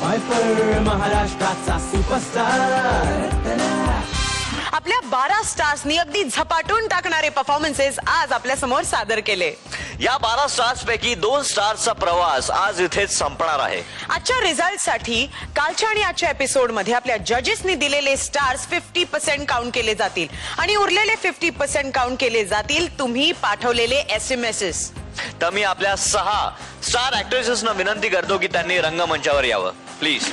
जॉयफल महाराष्ट्राचा सुपरस्टार. आपल्या 12 स्टार्सनी अगदी झपाटून टाकणारे परफॉर्मन्सेस आज आपल्या समोर सादर केले. या 12 स्टार्स पैकी 2 स्टार्सचा प्रवास आज इथेच संपणार आहे. आजच्या रिझल्ट साठी कालच्या आणि आजच्या एपिसोड मध्ये आपल्या जजेसनी दिलेले स्टार्स 50% काउंट केले जातील आणि उरलेले 50% काउंट केले जातील तुम्ही पाठवलेले SMS. तर मी आपल्या 6 स्टार ऍक्ट्रेसेसना विनंती करतो की त्यांनी रंगमंचावर यावं प्लीज.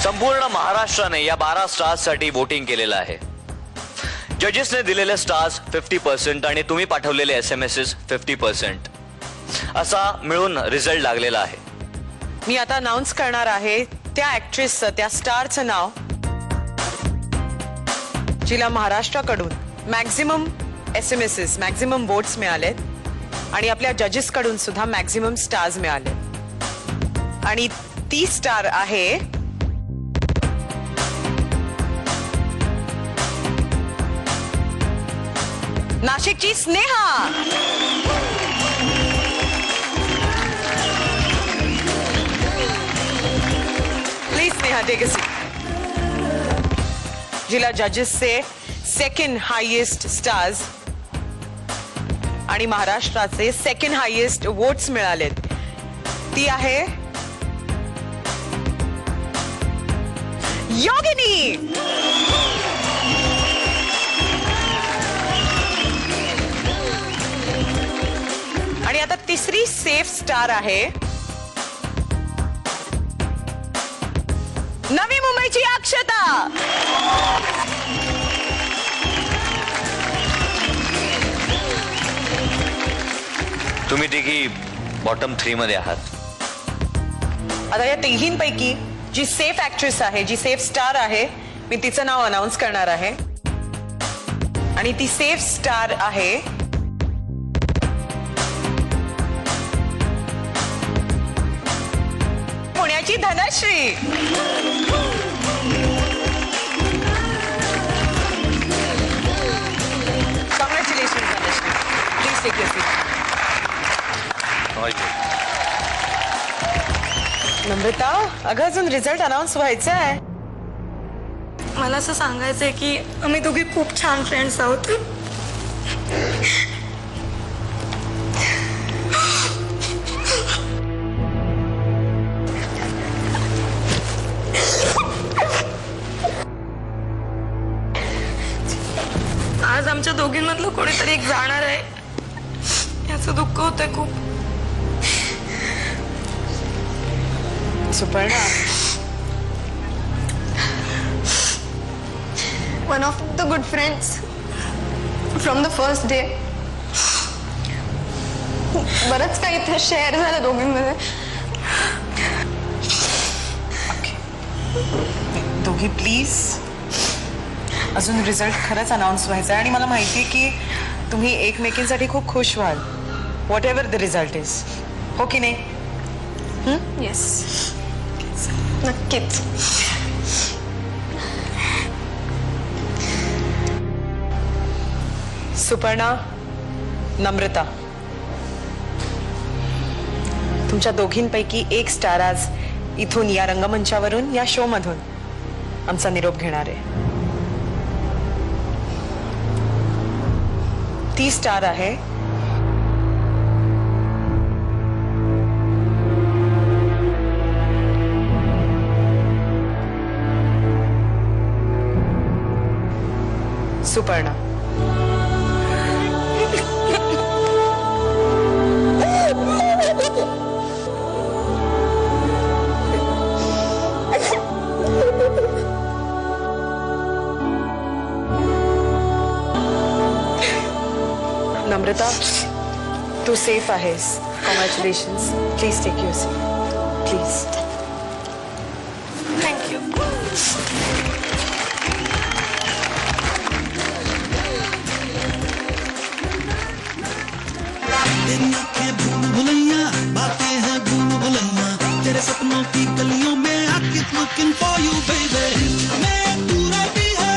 संपूर्ण महाराष्ट्राने या 12 स्टार्स साठी वोटिंग केलेलं आहे. जजेसने दिलेले स्टार्स 50% आणि तुम्ही पाठवलेले SMS 50% असा मिळून रिझल्ट लागलेला आहे. मी आता अनाउन्स करणार आहे त्या ऍक्ट्रेसचं त्या स्टारचं नाव जिला महाराष्ट्राकडून मॅक्झिमम SMS मॅक्झिमम वोट्स मिळालेत आणि आपल्या जजेस कडून सुद्धा मॅक्झिमम स्टार्स मिळाले आणि ती स्टार आहे नाशिकची Sneha. Please Sneha take a seat. जिला जजेसचे सेकंड हायेस्ट स्टार्स आणि महाराष्ट्राचे सेकंड हायेस्ट वोट्स मिळालेत ती आहे योगिनी. आणि आता तिसरी सेफ स्टार आहे नवी मुंबईची अक्षता. तुम्ही तिघी बॉटम 3 मध्ये आहात. आता या तिघींपैकी जी सेफ ऍक्ट्रेस आहे जी सेफ स्टार आहे मी तिचं नाव अनाउन्स करणार आहे आणि ती सेफ स्टार आहे पुण्याची Dhanashree. Congratulation Dhanashree. Please take your seat. Namrata अगं अजून रिझल्ट अनाउन्स व्हायचा आहे. मला असं सांगायचंय की आम्ही दोघी खूप छान फ्रेंड्स आहोत. आज आमच्या दोघींमधलं कोणीतरी एक जाणार आहे याचं दुःख होतंय खूप. Suparna One of the good friends from the first day. बरंच काही इथे शेअर झालं दोघींमध्ये. दोघी प्लीज अजून रिझल्ट खरंच अनाउन्स व्हायचा आहे आणि मला माहिती आहे की तुम्ही एकमेकींसाठी खूप खुश व्हाल what ever the result is. हो की नाही? येस नक्कीच. सुपर्णा नम्रता तुमच्या दोघींपैकी एक स्टार आज इथून या रंगमंचावरून या शो मधून आमचा निरोप घेणार आहे. ती स्टार आहे सुपर्णा. नम्रता तू सेफ आहेस. Congratulations. Please take your seat please. Thank you. भूलैया बातें हैं भूल भुलैया तेरे सपनों की गलियों में I keep looking for you baby. मैं पूरा भी है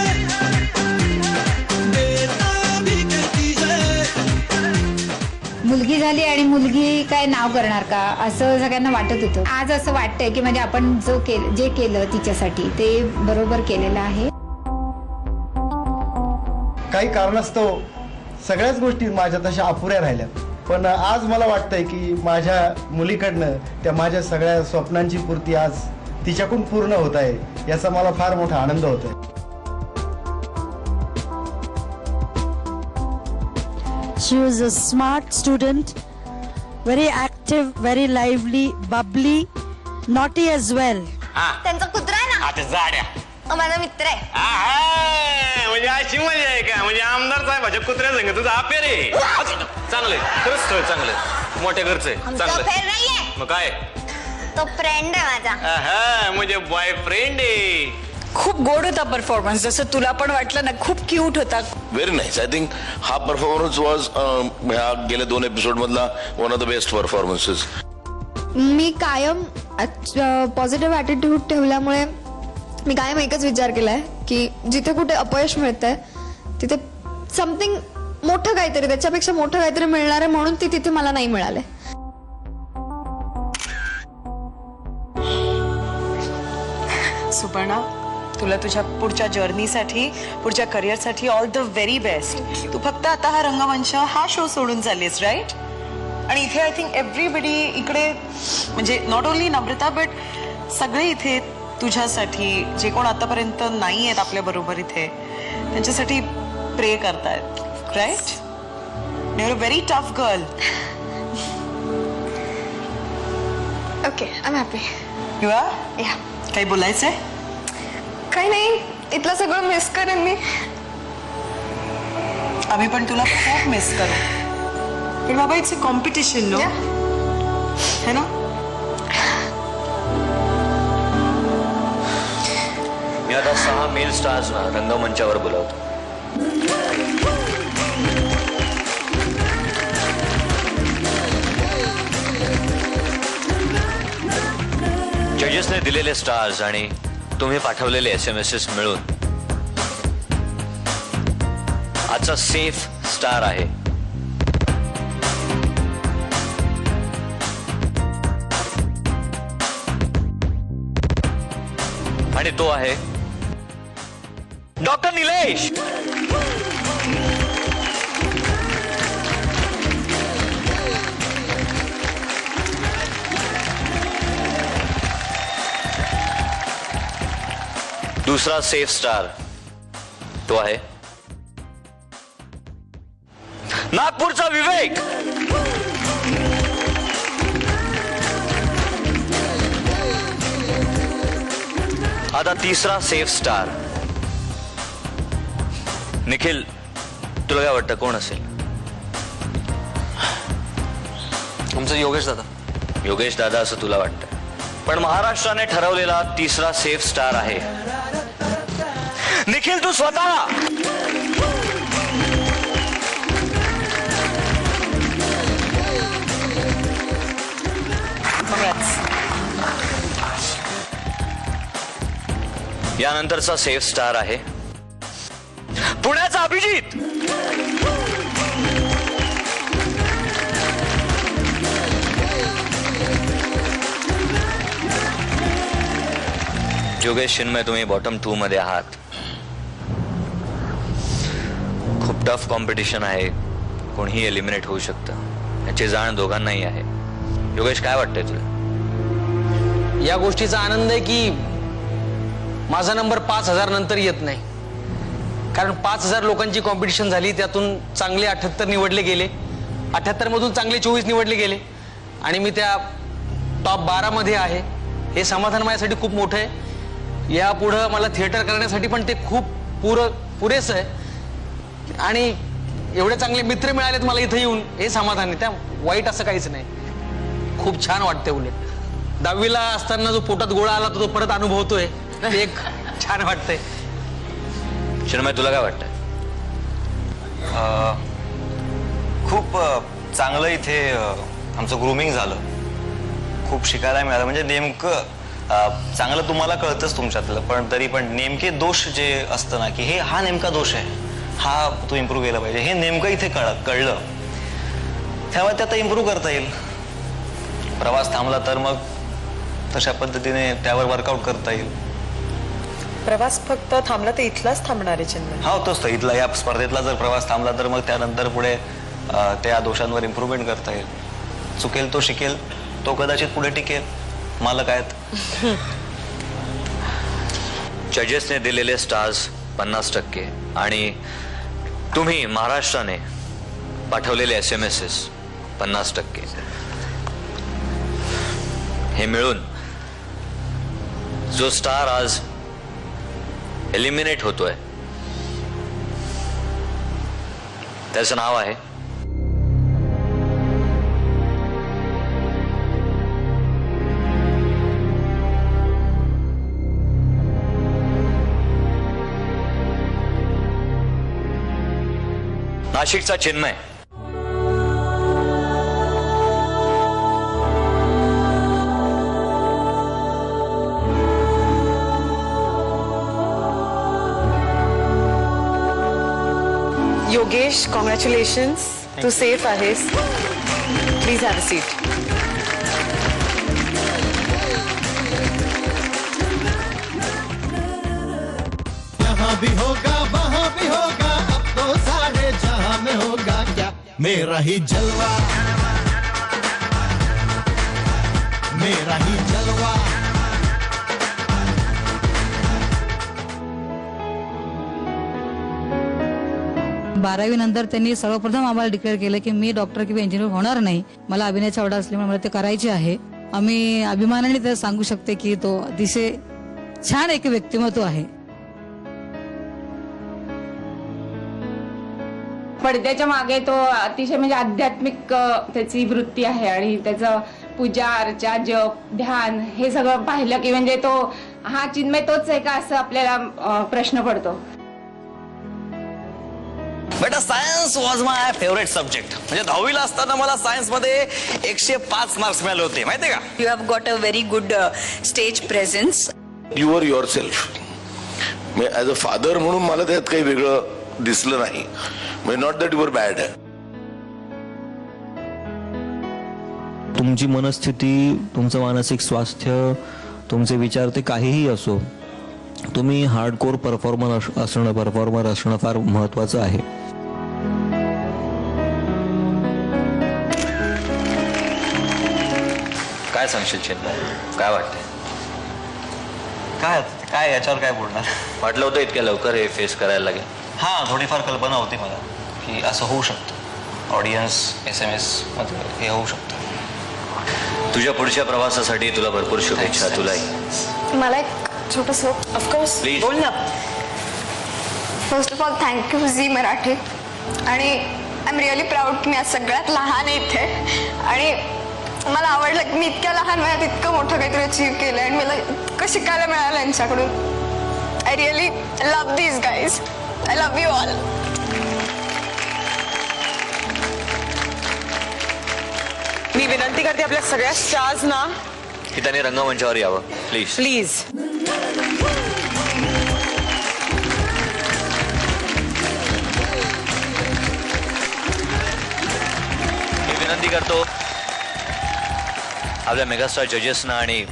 बेताब मुलगी झाली आणि मुलगी काय नाव करणार का असं सगळ्यांना वाटत होतं. आज असं वाटतंय की म्हणजे आपण जे केलं तिच्यासाठी ते बरोबर केलेलं आहे. काही कारणास्तव सगळ्याच गोष्टी माझ्या तशा अपुऱ्या राहिल्या, पण आज मला वाटतंय की माझ्या मुलीकडनं त्या माझ्या सगळ्या स्वप्नांची पूर्ती आज तिच्याकडून पूर्ण होत आहे, याचा मला फार मोठा आनंद होतोय. She was a smart student, very active, very lively, bubbly, naughty as well. त्यांचा कुत्रा आहे ना, आता जाड्या माझा मित्र आहे. म्हणजे अशी मजा आहे का? म्हणजे आमदार साहेबाच्या कुत्र्या संग तुझं अफेअर आहे. चांगलंय, खरंच स्थळ चांगलंय, मोठ्या घरचं आहे, आमचा चांगलंय. अफेअर नाहीये, मग काय? तो फ्रेंड आहे माझा. म्हणजे बॉयफ्रेंड आहे. खूप गोड होता परफॉर्मन्स, जसं तुला पण वाटलं ना, खूप क्यूट होता. Very nice. आय थिंक हा परफॉर्मन्स वॉज ह्या गेल्या 2 एपिसोड मधला one of the best performances. मी कायम पॉझिटिव्ह ॲटिट्यूड ठेवल्यामुळे मी कायम एकच विचार केलाय की जिथे कुठे अपयश मिळतंय तिथे समथिंग मोठं काहीतरी, त्याच्यापेक्षा मोठं काहीतरी मिळणार आहे, म्हणून ती तिथे मला नाही मिळाले. सुपर्णा, तुला तुझ्या पुढच्या जर्नीसाठी, पुढच्या करिअरसाठी ऑल द व्हेरी बेस्ट. तू फक्त आता हा रंगमंच हा शो सोडून चाललीस, राईट? आणि इथे आय थिंक एव्हरीबडी इकडे, म्हणजे नॉट ओनली नम्रता बट सगळे इथे तुझ्यासाठी, जे कोण आतापर्यंत नाही आहेत आपल्या बरोबर इथे, त्यांच्यासाठी प्रे करतायत, right? You are a very tough girl. Okay, I am happy. You are? Yeah, काही बोलायचंय? काही नाही, इथलं सगळं मिस करेन मी. आम्ही पण तुला खूप मिस करू. पण बाबा, इट्स अ कॉम्पिटिशन, नो? है ना? मी आता 6 मेल स्टार्स ना रंगमंचावर बोलावतो. जजेसने दिलेले स्टार्स आणि तुम्ही पाठवलेले SMS मिळून आजचा सेफ स्टार आहे आणि तो आहे डॉक्टर निलेश. दूसरा सेफ स्टार तो आहे नागपूरचा विवेक. आता तिसरा सेफ स्टार निखिल, तुला काय वाटतं कोण असेल? तुमचं योगेश दादा. योगेश दादा असं तुला वाटतं, पण महाराष्ट्राने ठरवलेला तिसरा सेफ स्टार आहे निखिल तू स्वतः. यानंतरचा सेफ स्टार आहे पुण्याचा अभिजित. योगेश चिन्मय, तुम्ही बॉटम 2 मध्ये आहात. खूप टफ कॉम्पिटिशन आहे, कोणीही एलिमिनेट होऊ शकतं, याची जाण दोघांनाही आहे. योगेश, काय वाटतंय तुला? या गोष्टीचा आनंद आहे की माझा नंबर 5000 नंतर येत नाही, कारण 5000 लोकांची कॉम्पिटिशन झाली, त्यातून चांगले 78 निवडले गेले, 78 मधून चांगले 24 निवडले गेले आणि मी त्या टॉप 12 मध्ये आहे. हे समाधान माझ्यासाठी खूप मोठं आहे. यापुढं मला थिएटर करण्यासाठी पण ते खूप पुरेसं आहे आणि एवढे चांगले मित्र मिळालेत मला इथं येऊन, हे समाधान आहे. त्या वाईट असं काहीच नाही, खूप छान वाटतंय. उलट 10वीला असताना जो पोटात गोळा आला तो परत अनुभवतोय, ते एक छान वाटतंय. चिन्मय, तुला काय वाटतंय? खूप चांगलं इथे आमचं ग्रूमिंग झालं, खूप शिकायला मिळालं. म्हणजे नेमकं चांगलं तुम्हाला कळतंच तुमच्यातलं, पण तरी पण नेमके दोष जे असतं ना, की हा नेमका दोष आहे, हा तू इम्प्रूव्ह केला पाहिजे, हे नेमकं इथे कळलं. त्यामुळे ते आता इम्प्रूव्ह करता येईल. प्रवास थांबला तर मग तशा पद्धतीने त्यावर वर्कआउट करता येईल. प्रवास फक्त थांबला तर इथलाच थांबणार आहे चिन्मय. हा तोच तर इथला या स्पर्धेतला जर प्रवास थांबला तर मग त्यानंतर पुढे त्या दोषांवर इम्प्रूव्हमेंट करता येईल. चुकेल तो शिकेल, तो कदाचित पुढे टिकेल. मालक आहेत. जजेसने दिलेले स्टार्स 50% आणि तुम्ही महाराष्ट्राने पाठवलेले SMS 50%, हे मिळून जो स्टार आज एलिमिनेट होतोय त्याचं नाव आहे नाशिकचा चिन्मय. योगेश, कॉंग्रॅच्युलेशन्स, तू सेफ आहेस. Please have a seat. यहाँ भी होगा वहाँ भी होगा, अब तो सारे जहाँ में होगा क्या मेरा ही जलवा, मेरा ही जलवा. बारावी नंतर त्यांनी सर्वप्रथम आम्हाला डिक्लेअर केलं की मी डॉक्टर किंवा इंजिनियर होणार नाही, मला अभिनयाची आवड असल्यामुळे मला ते करायचे आहे. आम्ही अभिमानाने ते सांगू शकते की तो अतिशय छान एक व्यक्तिमत्व आहे. पडद्याच्या मागे तो अतिशय म्हणजे आध्यात्मिक त्याची वृत्ती आहे आणि त्याचं पूजा अर्चा जप ध्यान हे सगळं पाहिलं की म्हणजे तो हा चिन्मय तोच आहे का असं आपल्याला प्रश्न पडतो. बेटा science was my favourite subject. म्हणजे 10वीला असताना मला सायन्स मध्ये 105 मार्क्स मिळाले होते माहितीये का. You have got a very good stage presence. You are yourself. As a father म्हणून मला त्यात काही वेगळं दिसलं नाही. Not that you are bad. तुमची मनस्थिती, तुमचं मानसिक स्वास्थ्य, तुमचे विचार ते काहीही असो, तुम्ही हार्डकोर परफॉर्मर असणं फार महत्वाचं आहे. काय सांगशील चिन्मय, काय वाटतंय? काय याच्यावर काय बोलणार. वाटलं होतं इतक्या लवकर हे फेस करायला लागेल. हा थोडीफार कल्पना होती मला की असं होऊ शकतं. ऑडियन्स SMS मध्ये हे होऊ शकतं. तुझ्या पुढच्या प्रवासासाठी तुला भरपूर शुभेच्छा. तुलाही. मला एक छोटस ऑफकोर्स प्लीज बोल ना. First of all thank you Zee Marathi. आणि आय एम रिअली प्राऊड की मी आज सगळ्यात लहान आहे इथे. आणि मला आवडलं की मी इतक्या लहान वयात इतकं मोठं काहीतरी अचीव केलं आणि मला इतकं शिकायला मिळालं यांच्याकडून. I really love these guys. I love you all. मी विनंती करते आपल्या सगळ्या स्टार्स ना की त्याने रंगमंचावर यावं प्लीज. प्लीज. मी विनंती करतो आपल्या मेगास्टार जजेसना आणि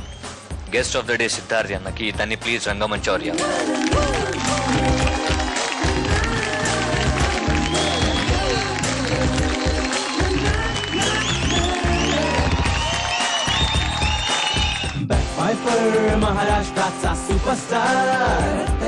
guest of the day Siddharth यांना की त्यांनी प्लीज रंगमंचावर यावं. महाराष्ट्राचा सुपरस्टार.